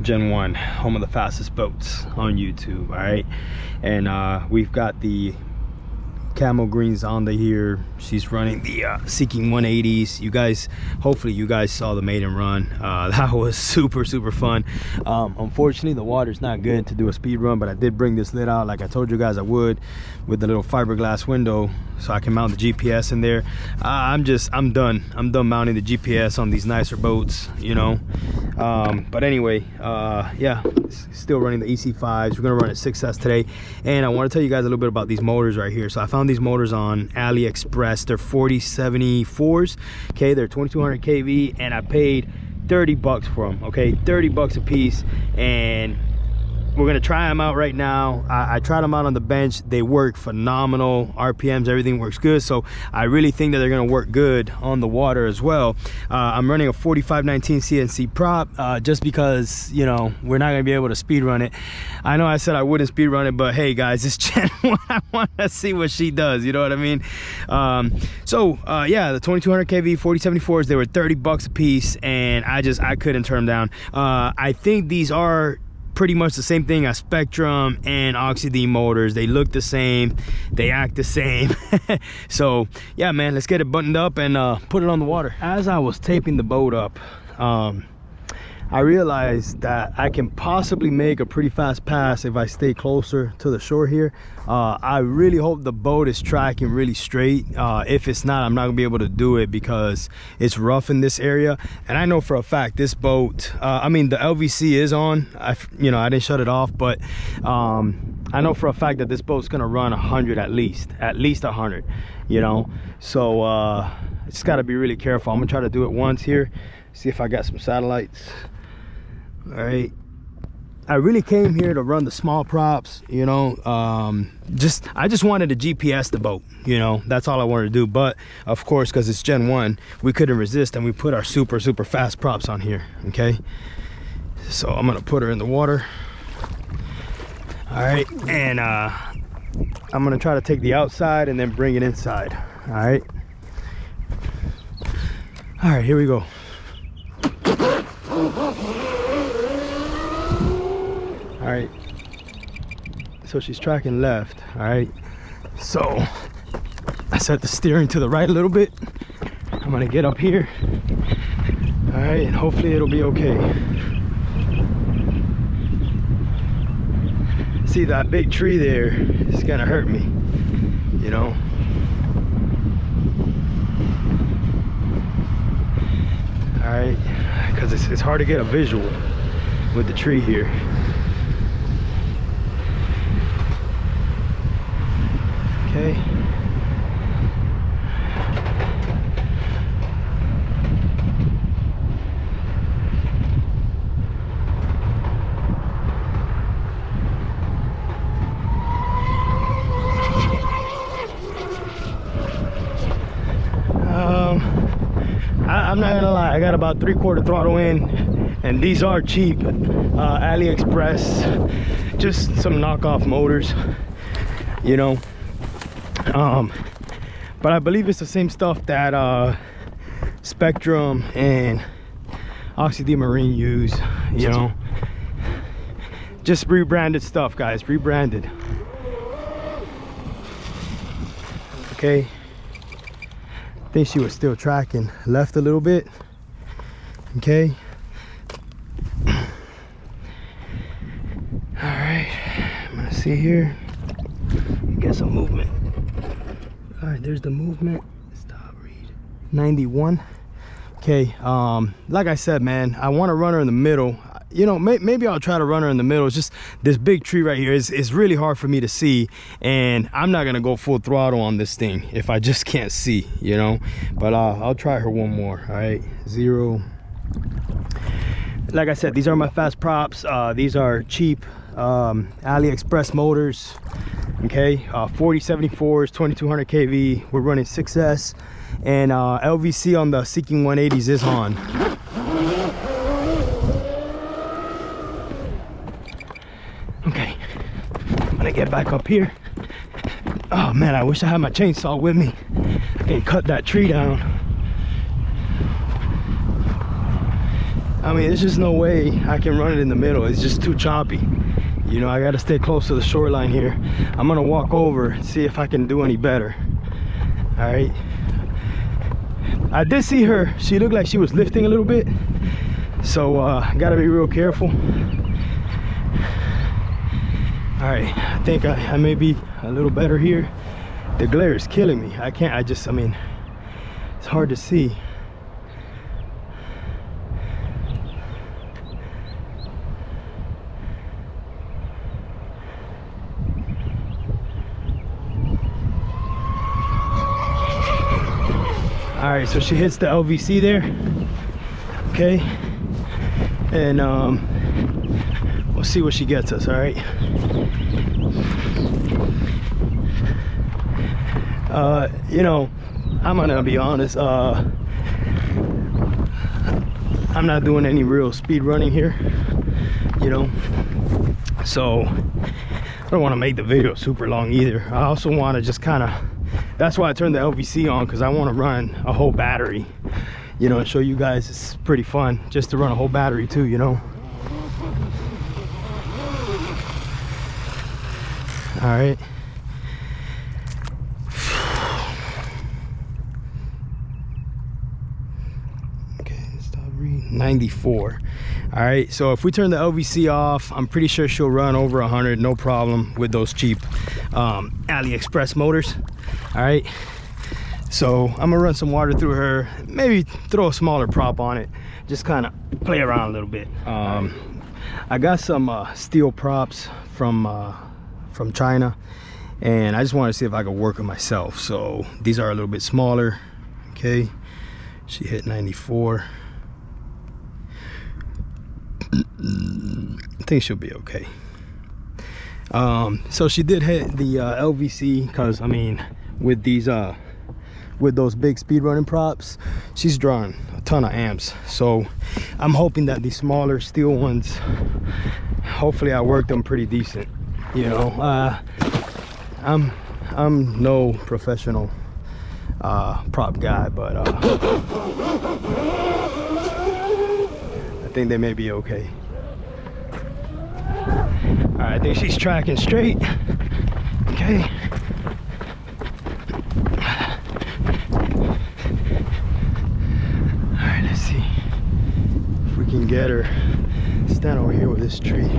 Gen 1, home of the fastest boats on YouTube. All right, and we've got the Camo green Zonda here. She's running the Seeking 180s. You guys, hopefully you guys saw the maiden run. That was super fun. Unfortunately the water's not good to do a speed run, but I did bring this lid out like I told you guys I would, with the little fiberglass window, so I can mount the GPS in there. I'm done mounting the GPS on these nicer boats, you know. But anyway, yeah, still running the EC5s. We're gonna run a 6S today, and I want to tell you guys a little bit about these motors right here. So I found these motors on AliExpress. They're 4074s. Okay, they're 2200 kV, and I paid 30 bucks for them. Okay, 30 bucks a piece, and we're gonna try them out right now. I tried them out on the bench. They work phenomenal. RPMs, everything works good. So I really think that they're gonna work good on the water as well. I'm running a 4519 CNC prop just because, you know, we're not gonna be able to speed run it. I know I said I wouldn't speed run it, but hey guys, it's Gen 1. I want to see what she does. You know what I mean? Yeah, the 2200 kV 4074s, they were 30 bucks a piece, and I couldn't turn them down. I think these are pretty much the same thing as Spectrum and Oxy-D motors. They look the same, they act the same. So yeah, man, let's get it buttoned up and put it on the water. As I was taping the boat up, I realized that I can possibly make a pretty fast pass if I stay closer to the shore here. I really hope the boat is tracking really straight. If it's not, I'm not gonna be able to do it because it's rough in this area. And I know for a fact this boat, I mean, the LVC is on. I didn't shut it off, but I know for a fact that this boat's gonna run 100 at least 100, you know. So just gotta be really careful. I'm gonna try to do it once here, see if I got some satellites. All right, I really came here to run the small props, you know. I just wanted to GPS the boat, you know. That's all I wanted to do. But of course, because it's Gen 1, we couldn't resist, and we put our super fast props on here. Okay, so I'm gonna put her in the water. All right, and I'm gonna try to take the outside and then bring it inside. All right, here we go. All right, so she's tracking left. All right, so I set the steering to the right a little bit. I'm gonna get up here. All right, and hopefully it'll be okay. See that big tree there? It's gonna hurt me, you know. All right, because it's hard to get a visual with the tree here. Okay. I'm not gonna lie, I got about 3/4 throttle in, and these are cheap. AliExpress, just some knockoff motors, you know. But I believe it's the same stuff that Spectrum and Oxy-D Marine use, you know. Just rebranded stuff, guys, rebranded. Okay, I think she was still tracking left a little bit. Okay, all right, I'm gonna see here, get some movement. All right, there's the movement. Stop, read 91. Okay, like I said, man, I want to run her in the middle. You know, maybe I'll try to run her in the middle. It's just this big tree right here is really hard for me to see, and I'm not gonna go full throttle on this thing if I just can't see, you know. But I'll try her one more. All right, 0. Like I said, these are my fast props. These are cheap AliExpress motors. Okay, 4074s, 2200 kV. We're running 6S, and LVC on the Seeking 180s is on. Okay, I'm gonna get back up here. Oh man, I wish I had my chainsaw with me. I can cut that tree down. I mean, there's just no way I can run it in the middle. It's just too choppy. You know, I gotta stay close to the shoreline here. I'm gonna walk over and see if I can do any better. All right. I did see her. She looked like she was lifting a little bit. So gotta be real careful. All right, I think I may be a little better here. The glare is killing me. I mean, it's hard to see. All right, so she hits the LVC there. Okay, and we'll see what she gets us. All right. You know, I'm gonna be honest. I'm not doing any real speed running here. You know, so I don't want to make the video super long either. I also want to just kind of. That's why I turned the LVC on, because I want to run a whole battery, you know, and show you guys it's pretty fun just to run a whole battery too, you know. All right. Okay, stop reading. 94. All right, so if we turn the LVC off, I'm pretty sure she'll run over 100, no problem, with those cheap AliExpress motors. All right, so I'm gonna run some water through her, maybe throw a smaller prop on it, just kind of play around a little bit. I got some steel props from China, and I just want to see if I could work them myself. So these are a little bit smaller. Okay, she hit 94. I think she'll be okay. So she did hit the LVC, because I mean, with these with those big speed running props, she's drawing a ton of amps. So I'm hoping that these smaller steel ones, hopefully I worked them pretty decent. You know, I'm no professional prop guy, but I think they may be okay. All right, I think she's tracking straight. Okay. All right, let's see if we can get her. Stand over here with this tree.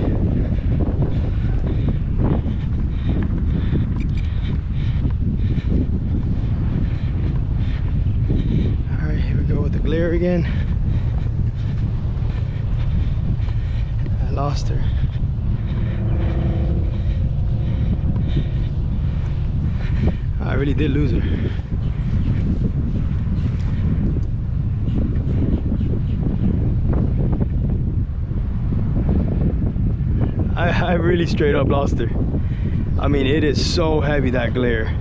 All right, here we go with the glare again. I lost her. I really did lose her. I really straight up lost her. I mean, it is so heavy, that glare.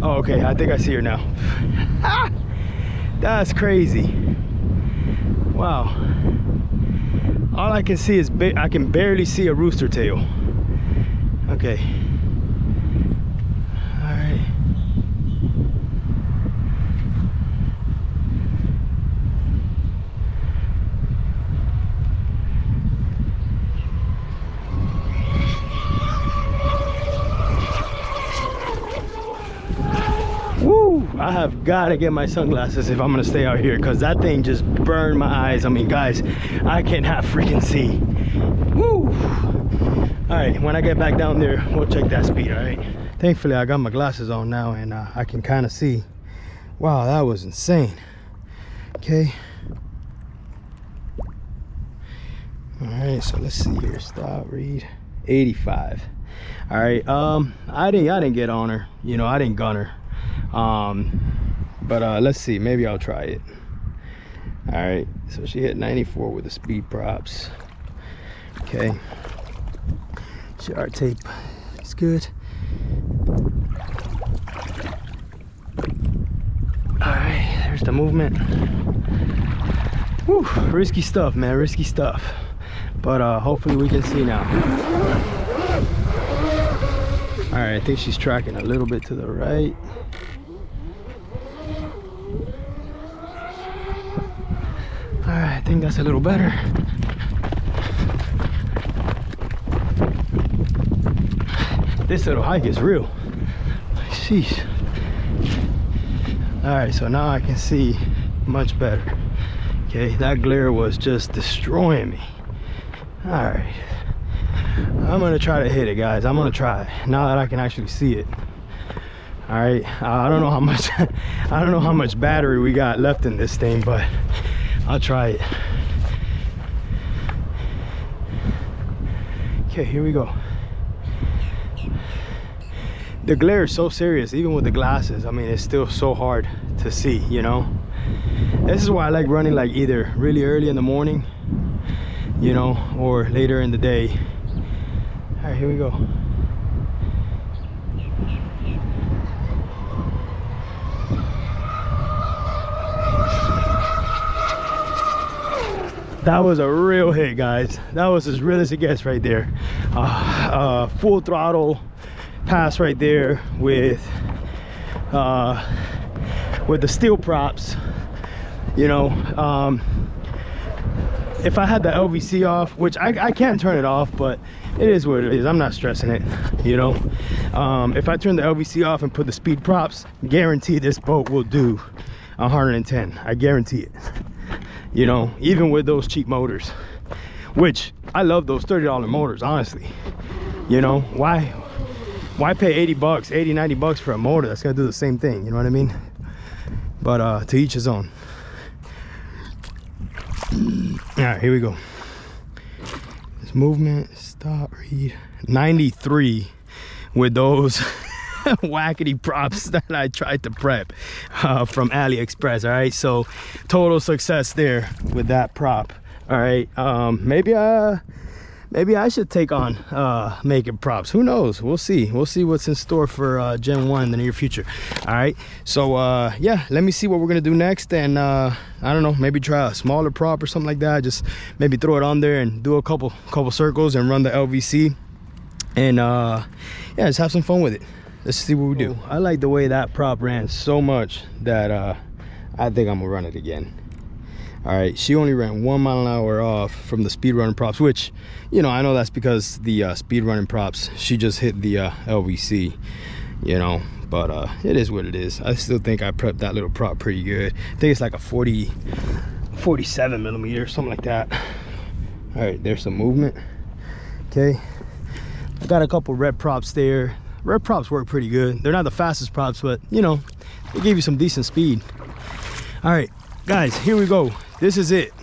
Oh, okay, I think I see her now. That's crazy. Wow. All I can see is, I can barely see a rooster tail. Okay. I have got to get my sunglasses if I'm gonna stay out here, because that thing just burned my eyes. I mean, guys, I cannot freaking see. Woo! All right, when I get back down there, we'll check that speed. All right, thankfully I got my glasses on now, and I can kind of see. Wow, that was insane. Okay, all right, so let's see here. Stop, read. 85. All right, I didn't get on her, you know, I didn't gun her. But let's see, maybe I'll try it. All right, so she hit 94 with the speed props. Okay, GR tape is good. All right, there's the movement. Whew, risky stuff, man, risky stuff. But hopefully we can see now. All right, I think she's tracking a little bit to the right. right, I think that's a little better. This little hike is real. Sheesh. All right, so now I can see much better. Okay, that glare was just destroying me. All right, I'm gonna try to hit it, guys. I'm gonna try now that I can actually see it. All right, I don't know how much I don't know how much battery we got left in this thing, but I'll try it. Okay, here we go. The glare is so serious, even with the glasses. I mean, it's still so hard to see, you know. This is why I like running like either really early in the morning, you know, or later in the day. All right, here we go. That was a real hit, guys. That was as real as it gets right there. Full throttle pass right there with the steel props, you know. If I had the LVC off, which I can't turn it off, but it is what it is. I'm not stressing it, you know. If I turn the LVC off and put the speed props, guarantee this boat will do 110. I guarantee it, you know, even with those cheap motors, which I love those $30 motors, honestly. You know, why pay 80 bucks, 80, 90 bucks for a motor that's gonna do the same thing, you know what I mean? But to each his own. All right, here we go. This movement, stop, read. 93 with those wackety props that I tried to prep from AliExpress. All right, so total success there with that prop. All right, maybe I should take on making props. Who knows? We'll see. We'll see what's in store for Gen 1 in the near future. All right, so yeah, let me see what we're gonna do next, and I don't know, maybe try a smaller prop or something like that. Just maybe throw it on there and do a couple circles and run the LVC, and yeah, just have some fun with it. Let's see what we do. I like the way that prop ran so much that I think I'm gonna run it again. All right, she only ran 1 mile an hour off from the speed running props, which, you know, I know that's because the speed running props, she just hit the LVC, you know, but it is what it is. I still think I prepped that little prop pretty good. I think it's like a 47 millimeter, something like that. All right, there's some movement. Okay, I got a couple red props there. Red props work pretty good. They're not the fastest props, but you know, they give you some decent speed. All right, guys, here we go. This is it,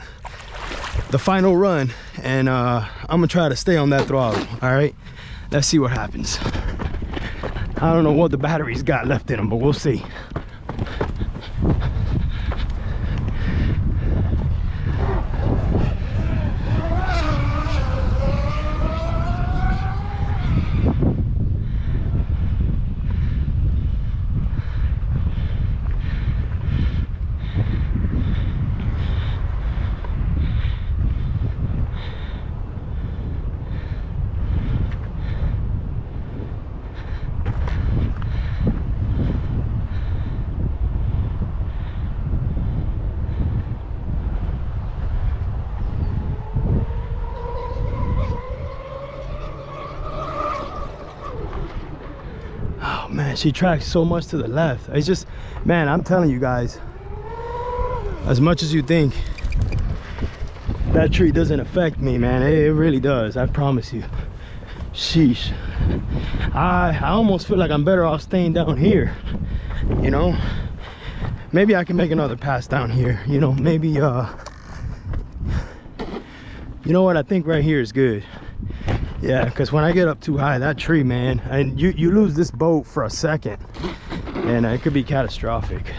the final run, and I'm gonna try to stay on that throttle. All right, let's see what happens. I don't know what the batteries got left in them, but we'll see. Man, she tracks so much to the left. It's just, man, I'm telling you guys, as much as you think that tree doesn't affect me, man, it really does. I promise you. Sheesh. I almost feel like I'm better off staying down here, you know. Maybe I can make another pass down here, you know. Maybe you know what, I think right here is good. Yeah, because when I get up too high, that tree, man, and you lose this boat for a second, and it could be catastrophic.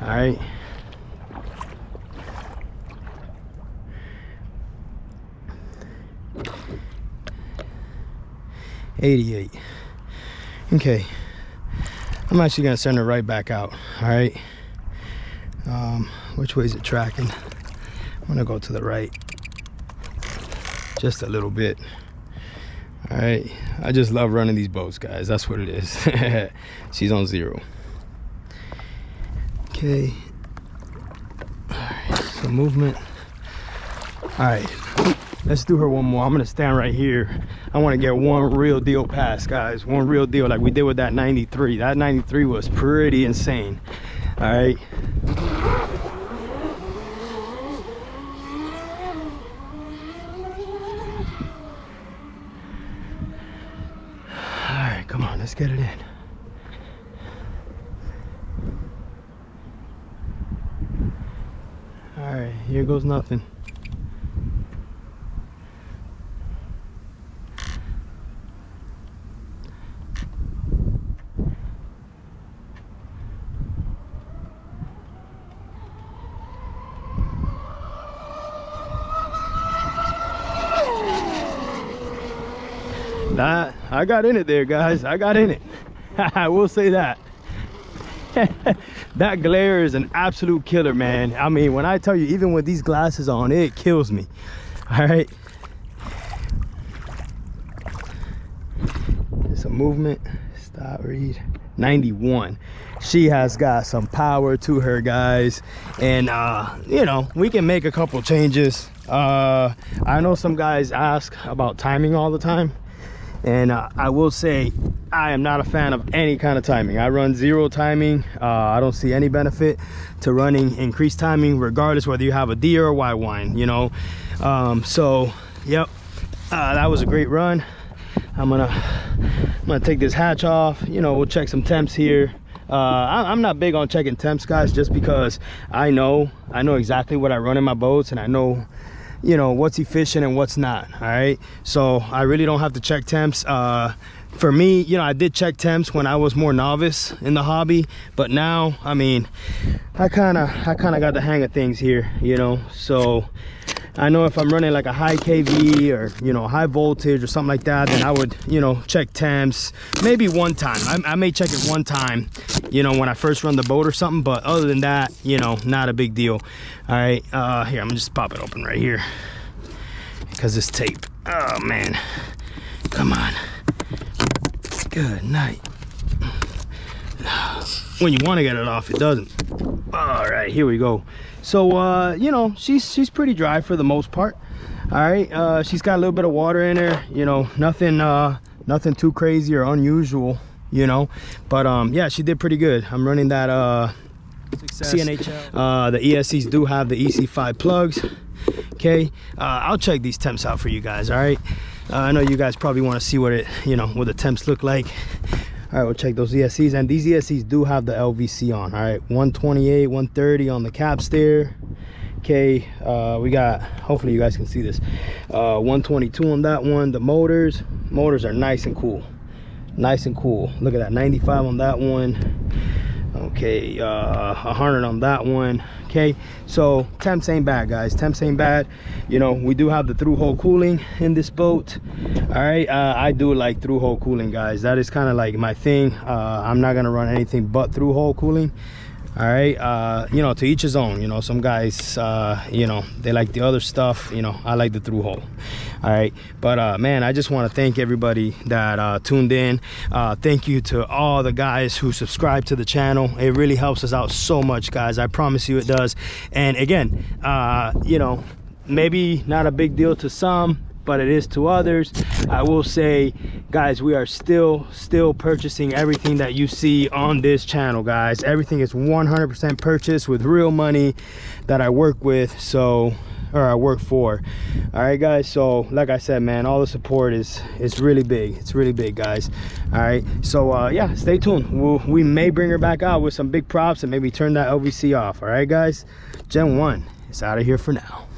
All right. $88. Okay, I'm actually gonna send her right back out. All right. Which way is it tracking? I'm gonna go to the right just a little bit. All right, I just love running these boats, guys. That's what it is. She's on 0. Okay. All right. Some movement. All right, let's do her one more. I'm gonna stand right here. I want to get one real deal pass, guys. One real deal like we did with that 93. That 93 was pretty insane. All right. All right, come on, let's get it in. All right, here goes nothing. I got in it there, guys. I got in it. I will say that. That glare is an absolute killer, man. I mean, when I tell you, even with these glasses on, it kills me. All right. There's some movement. Stop, read. 91. She has got some power to her, guys. And you know, we can make a couple changes. I know some guys ask about timing all the time. And I will say, I am not a fan of any kind of timing. I run 0 timing. I don't see any benefit to running increased timing, regardless whether you have a D or a Y wine, you know. So, yep, that was a great run. I'm gonna take this hatch off. You know, we'll check some temps here. I'm not big on checking temps, guys, just because I know exactly what I run in my boats, and I know, you know, what's efficient and what's not. All right, so I really don't have to check temps. For me, you know, I did check temps when I was more novice in the hobby, but now, I mean, I kind of got the hang of things here, you know. So I know if I'm running like a high kV or, you know, high voltage or something like that, then I would, you know, check temps maybe one time. I may check it one time, you know, when I first run the boat or something, but other than that, you know, not a big deal. All right, here, I'm gonna just pop it open right here because it's tape. Oh man, come on. Good night. When you want to get it off, it doesn't. All right, here we go. So you know, she's pretty dry for the most part. All right, she's got a little bit of water in her, you know, nothing too crazy or unusual, you know, but yeah, she did pretty good. I'm running that CNHL. The ESCs do have the EC5 plugs. Okay, I'll check these temps out for you guys. All right, I know you guys probably want to see what what the temps look like. All right, we'll check those ESCs, and these ESCs do have the LVC on. All right, 128, 130 on the caps there. Okay, we got, hopefully you guys can see this, 122 on that one. The motors are nice and cool, look at that, 95 on that one. Okay, 100 on that one. Okay, so temps ain't bad, guys. Temps ain't bad. You know, we do have the through hole cooling in this boat. All right, I do like through hole cooling, guys. That is kind of like my thing. I'm not gonna run anything but through hole cooling. All right, you know, to each his own. You know, some guys, you know, they like the other stuff. You know, I like the through hole. All right, but man, I just want to thank everybody that tuned in. Thank you to all the guys who subscribe to the channel. It really helps us out so much, guys. I promise you it does. And again, you know, maybe not a big deal to some, but it is to others. I will say, guys, we are still purchasing everything that you see on this channel, guys. Everything is 100% purchased with real money that I work with, so, or I work for. All right, guys, so like I said, man, all the support is really big. It's really big, guys. All right, so yeah, stay tuned. We may bring her back out with some big props and maybe turn that LVC off. All right, guys, Gen 1 is out of here for now.